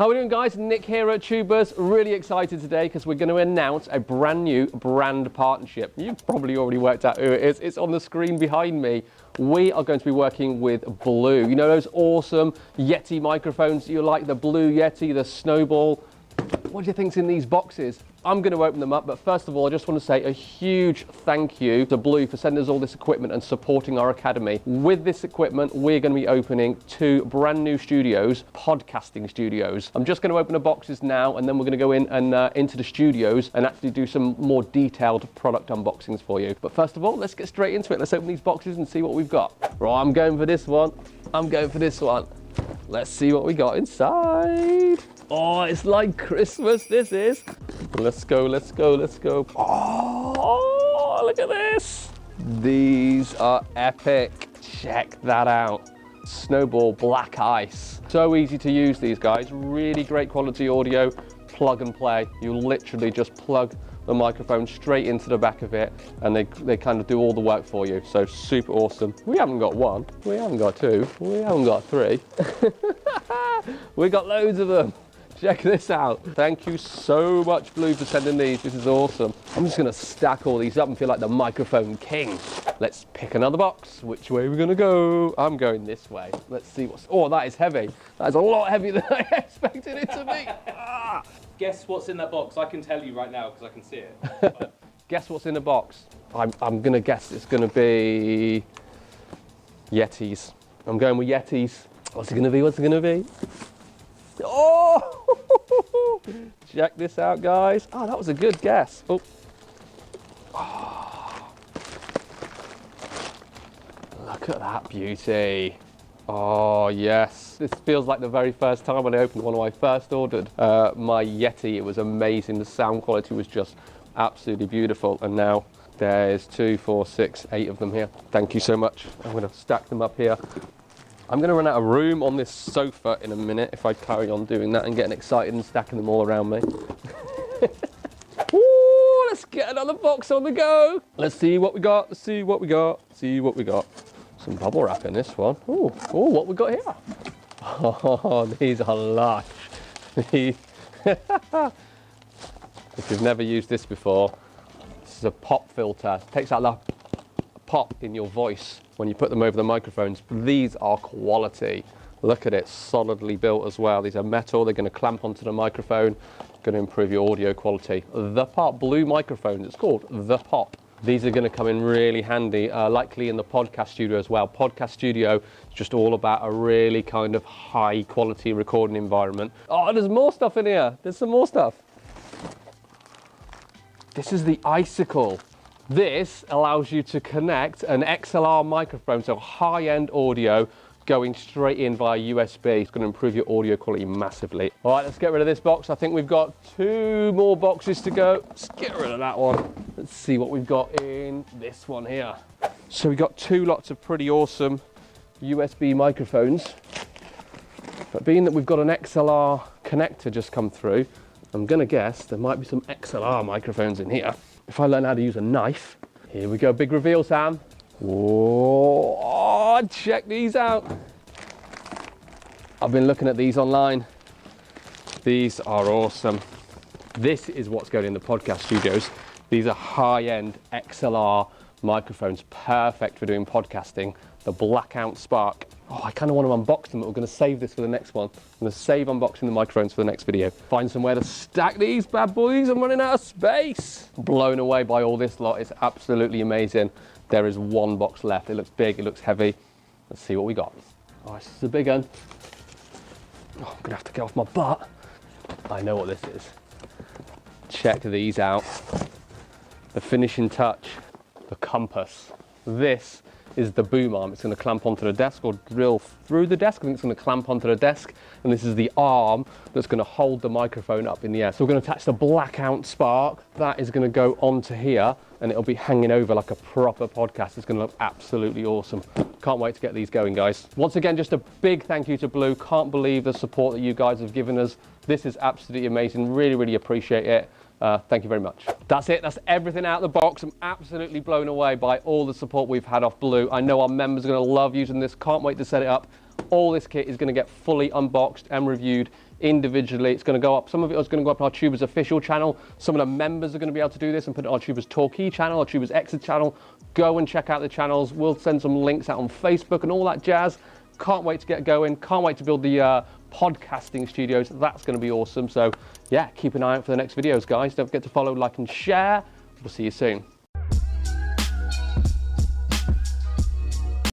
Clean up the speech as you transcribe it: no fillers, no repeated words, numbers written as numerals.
How are we doing, guys? Nick here at Tubers. Really excited today because we're going to announce a brand new brand partnership. You've probably already worked out who it is. It's on the screen behind me. We are going to be working with Blue. You know those awesome Yeti microphones you like, the Blue Yeti, the Snowball? What do you think's in these boxes? I'm going to open them up, but first of all, I just want to say a huge thank you to Blue for sending us all this equipment and supporting our academy. With this equipment, we're going to be opening 2 brand new studios, podcasting studios. I'm just going to open the boxes now, and then we're going to go in and into the studios and actually do some more detailed product unboxings for you. But first of all, let's get straight into it. Let's open these boxes and see what we've got. Right, I'm going for this one. Let's see what we got inside. Oh, it's like Christmas, this is. Let's go. Oh, look at this. These are epic. Check that out. Snowball Black Ice. So easy to use, these guys. Really great quality audio. Plug and play. You literally just plug the microphone straight into the back of it, and they kind of do all the work for you. So super awesome. We haven't got 1, we haven't got 2, we haven't got 3. We got loads of them. Check this out. Thank you so much, Blue, for sending these. This is awesome. I'm just gonna stack all these up and feel like the microphone king. Let's pick another box. Which way are we gonna go? I'm going this way. Let's see what's, oh, that is heavy. That is a lot heavier than I expected it to be. Ah. Guess what's in that box? I can tell you right now because I can see it. Guess what's in the box? I'm gonna guess it's gonna be Yetis. I'm going with Yetis. What's it gonna be? Oh! Check this out, guys. Oh, that was a good guess. Oh. Look at that beauty. Oh, yes. This feels like the very first time when I opened one when I first ordered my Yeti. It was amazing. The sound quality was just absolutely beautiful. And now there's 2, 4, 6, 8 of them here. Thank you so much. I'm going to stack them up here. I'm going to run out of room on this sofa in a minute if I carry on doing that and getting excited and stacking them all around me. Ooh, let's get another box on the go. Let's see what we got. Some bubble wrap in this one. Ooh, what we got here? Oh, these are lush. If you've never used this before, this is a pop filter. It takes out the pop in your voice when you put them over the microphones. These are quality. Look at it, solidly built as well. These are metal. They're going to clamp onto the microphone, going to improve your audio quality. The Pop Blue microphones, it's called The Pop. These are going to come in really handy, likely in the podcast studio as well. Podcast studio is just all about a really kind of high quality recording environment. Oh, there's more stuff in here. There's some more stuff. This is the Icicle. This allows you to connect an XLR microphone, so high-end audio, going straight in via USB. It's going to improve your audio quality massively. All right, let's get rid of this box. I think we've got 2 more boxes to go. Let's get rid of that one. Let's see what we've got in this one here. So we've got 2 lots of pretty awesome USB microphones. But being that we've got an XLR connector just come through, I'm going to guess there might be some XLR microphones in here. If I learn how to use a knife. Here we go, big reveal, Sam. Whoa, check these out. I've been looking at these online. These are awesome. This is what's going in the podcast studios. These are high-end XLR microphones, perfect for doing podcasting. The Blackout Spark. Oh, I kind of want to unbox them, but we're going to save this for the next one. I'm going to save unboxing the microphones for the next video. Find somewhere to stack these bad boys. I'm running out of space. Blown away by all this lot. It's absolutely amazing. There is 1 box left. It looks big, it looks heavy. Let's see what we got. Oh, this is a big one. Oh, I'm going to have to get off my butt. I know what this is. Check these out. The finishing touch, the compass. This is the boom arm. It's going to clamp onto the desk or drill through the desk. I think it's going to clamp onto the desk. And this is the arm that's going to hold the microphone up in the air. So we're going to attach the Blackout Spark. That is going to go onto here and it'll be hanging over like a proper podcast. It's going to look absolutely awesome. Can't wait to get these going, guys. Once again, just a big thank you to Blue. Can't believe the support that you guys have given us. This is absolutely amazing. Really, really appreciate it. Thank you very much. That's it. That's everything out of the box. I'm absolutely blown away by all the support we've had off Blue. I know our members are going to love using this. Can't wait to set it up. All this kit is going to get fully unboxed and reviewed individually. It's going to go up, some of it is going to go up on our Tubers official channel. Some of the members are going to be able to do this and put it on our Tubers Torquay channel, our Tubers Exeter channel. Go and check out the channels. We'll send some links out on Facebook and all that jazz. Can't wait to get going. Can't wait to build the podcasting studios. That's going to be awesome. So yeah, keep an eye out for the next videos, guys. Don't forget to follow, like and share. We'll see you soon.